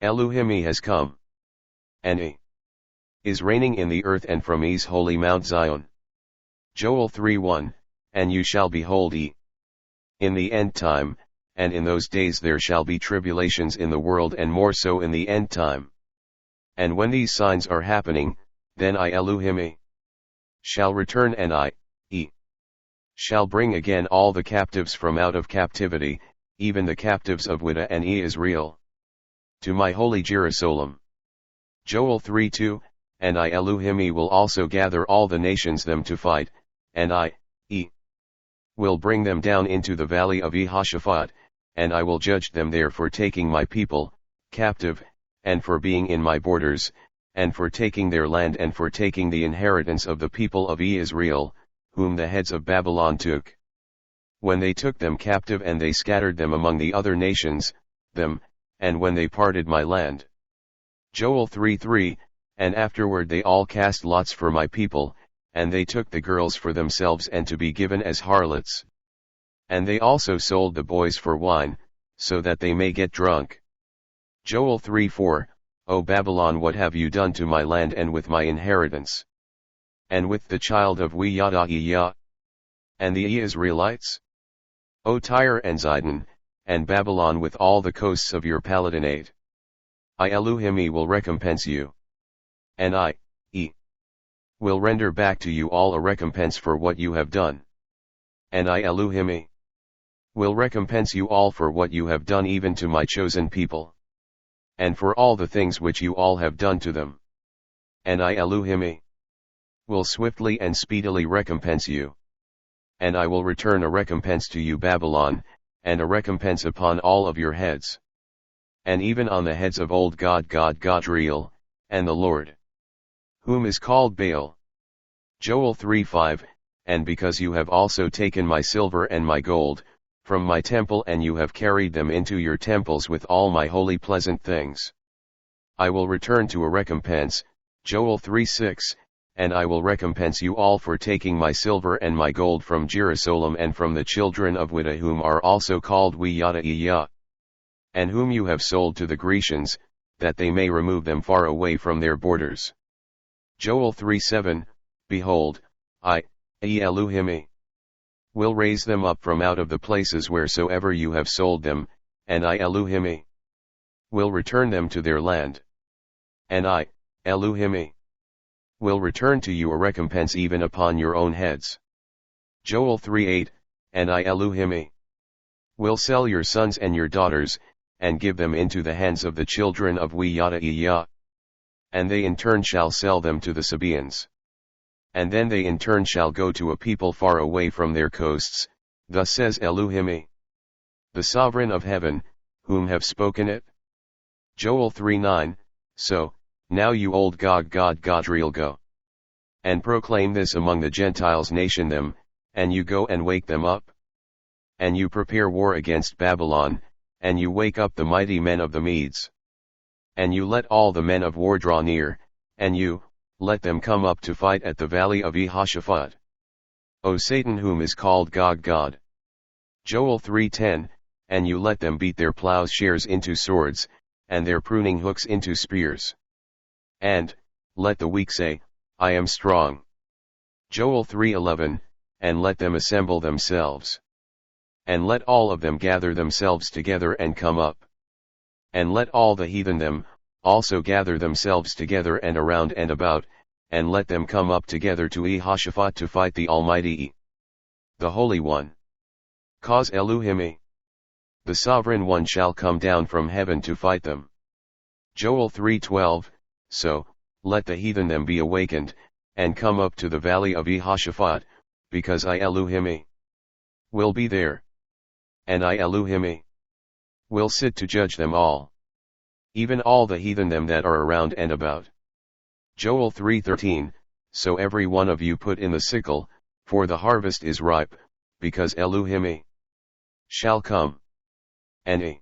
Elu'hymn has come, and he is reigning in the earth and from E's holy Mount Zion. Joel 3:1, And you shall behold in the end time, and in those days there shall be tribulations in the world and more so in the end time. And when these signs are happening, then I Elu'hymn shall return and I shall bring again all the captives from out of captivity, even the captives of Judah and Israel, to my holy Jerusalem. Joel 3:2, And I Elu'hymn will also gather all the nations them to fight, and I will bring them down into the valley of Jehoshaphat, and I will judge them there for taking my people captive, and for being in my borders, and for taking their land and for taking the inheritance of the people of Israel, whom the heads of Babylon took. When they took them captive and they scattered them among the other nations, and when they parted my land. Joel 3:3, And afterward they all cast lots for my people, and they took the girls for themselves and to be given as harlots. And they also sold the boys for wine, so that they may get drunk. Joel 3:4, O Babylon, what have you done to my land and with my inheritance? And with the child of Yah, and the Israelites? O Tyre and Zidon, and Babylon with all the coasts of your palatinate. I Elu'hymn will recompense you. And I will render back to you all a recompense for what you have done. And I Elu'hymn will recompense you all for what you have done even to my chosen people, and for all the things which you all have done to them. And I Elu'hymn will swiftly and speedily recompense you. And I will return a recompense to you Babylon, and a recompense upon all of your heads. And even on the heads of old God Godriel, and the Lord, whom is called Baal. Joel 3:5, And because you have also taken my silver and my gold, from my temple and you have carried them into your temples with all my holy pleasant things, I will return to a recompense. Joel 3:6, And I will recompense you all for taking my silver and my gold from Jerusalem and from the children of Judah whom are also called Yah, and whom you have sold to the Grecians, that they may remove them far away from their borders. Joel 3:7, Behold, I, Elu'hymn, will raise them up from out of the places wheresoever you have sold them, and I Elu'hymn will return them to their land. And I, Elu'hymn, will return to you a recompense even upon your own heads. Joel 3:8, And I Elu'hymn will sell your sons and your daughters, and give them into the hands of the children of Yah, and they in turn shall sell them to the Sabaeans. And then they in turn shall go to a people far away from their coasts, thus says Elu'hymn, the sovereign of heaven, whom have spoken it. Joel 3:9, So, now you old Godriel go and proclaim this among the Gentiles, nation them, and you go and wake them up. And you prepare war against Babylon, and you wake up the mighty men of the Medes. And you let all the men of war draw near, and you let them come up to fight at the valley of Jehoshaphat. O Satan, whom is called God. Joel 3:10, And you let them beat their plowshares into swords, and their pruning hooks into spears. And let the weak say, I am strong. Joel 3:11, And let them assemble themselves. And let all of them gather themselves together and come up. And let all the heathen them also gather themselves together and around and about, and let them come up together to Jehoshaphat to fight the Almighty, the Holy One. Cause Elu'hymn, the Sovereign One, shall come down from heaven to fight them. Joel 3:12, So, let the heathen them be awakened, and come up to the valley of Jehoshaphat, because I Elu'hymn will be there. And I Elu'hymn will sit to judge them all, even all the heathen them that are around and about. Joel 3:13, So every one of you put in the sickle, for the harvest is ripe, because Elu'hymn shall come, and he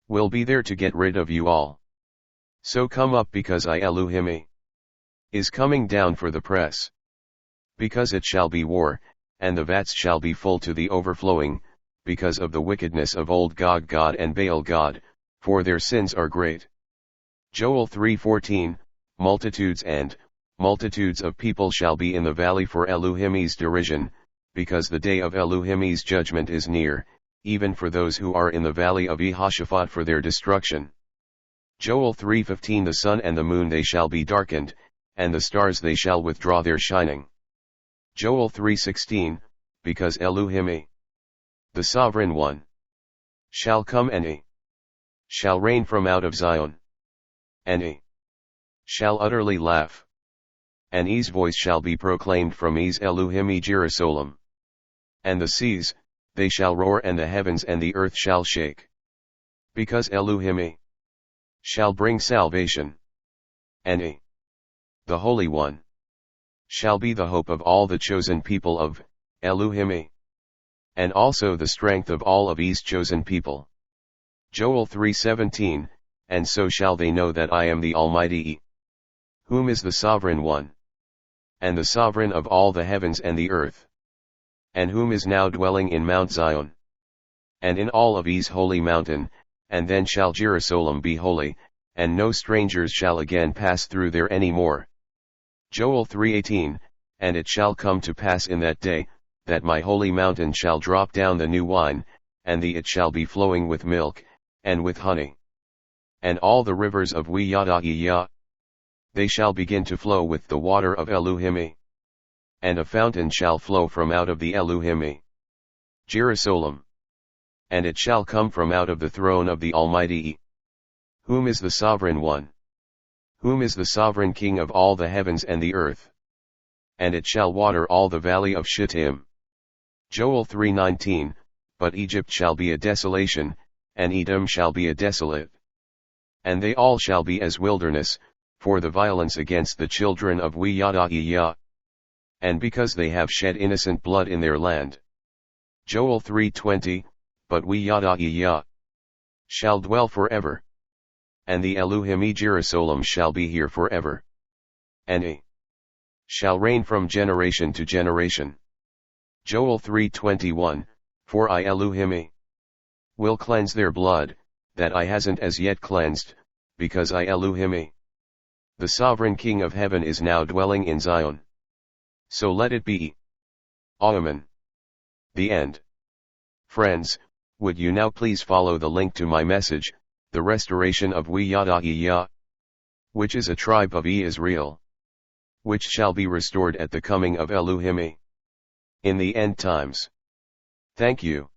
will be there to get rid of you all. So come up, because I Elu'hymn is coming down for the press. Because it shall be war, and the vats shall be full to the overflowing, because of the wickedness of old God and Baal God, for their sins are great. Joel 3:14, multitudes and multitudes of people shall be in the valley for Elu'hymn's derision, because the day of Elu'hymn's judgment is near, even for those who are in the valley of Jehoshaphat for their destruction. Joel 3:15 The sun and the moon they shall be darkened, and the stars they shall withdraw their shining. Joel 3:16, because Elu'hym, the sovereign one, shall come and he shall reign from out of Zion. And he shall utterly laugh. And his voice shall be proclaimed from his Elu'hym Jerusalem. And the seas, they shall roar and the heavens and the earth shall shake. Because Elu'hym shall bring salvation. And he, the Holy One, shall be the hope of all the chosen people of Elu'hym, and also the strength of all of his chosen people. Joel 3:17, and so shall they know that I am the Almighty, whom is the sovereign one, and the sovereign of all the heavens and the earth, and whom is now dwelling in Mount Zion, and in all of his holy mountain, and then shall Jerusalem be holy, and no strangers shall again pass through there any more. Joel 3:18, and it shall come to pass in that day, that my holy mountain shall drop down the new wine, and it shall be flowing with milk, and with honey. And all the rivers of Yah, they shall begin to flow with the water of Elu'hym. And a fountain shall flow from out of the Elu'hym, Jerusalem. And it shall come from out of the throne of the Almighty, whom is the sovereign one, whom is the sovereign King of all the heavens and the earth. And it shall water all the valley of Shittim. Joel 3:19, but Egypt shall be a desolation, and Edom shall be a desolate. And they all shall be as wilderness, for the violence against the children of Yah, and because they have shed innocent blood in their land. Joel 3:20, but Yah shall dwell forever. And the Elu'hym Jerusalem shall be here forever. And he shall reign from generation to generation. Joel 3:21, for I Elu'hym will cleanse their blood, that I hasn't as yet cleansed, because I Elu'hym, the sovereign King of heaven is now dwelling in Zion. So let it be. Amen. The end. Friends, would you now please follow the link to my message, The Restoration of Yah, which is a tribe of Israel, which shall be restored at the coming of Elu'hym in the end times. Thank you.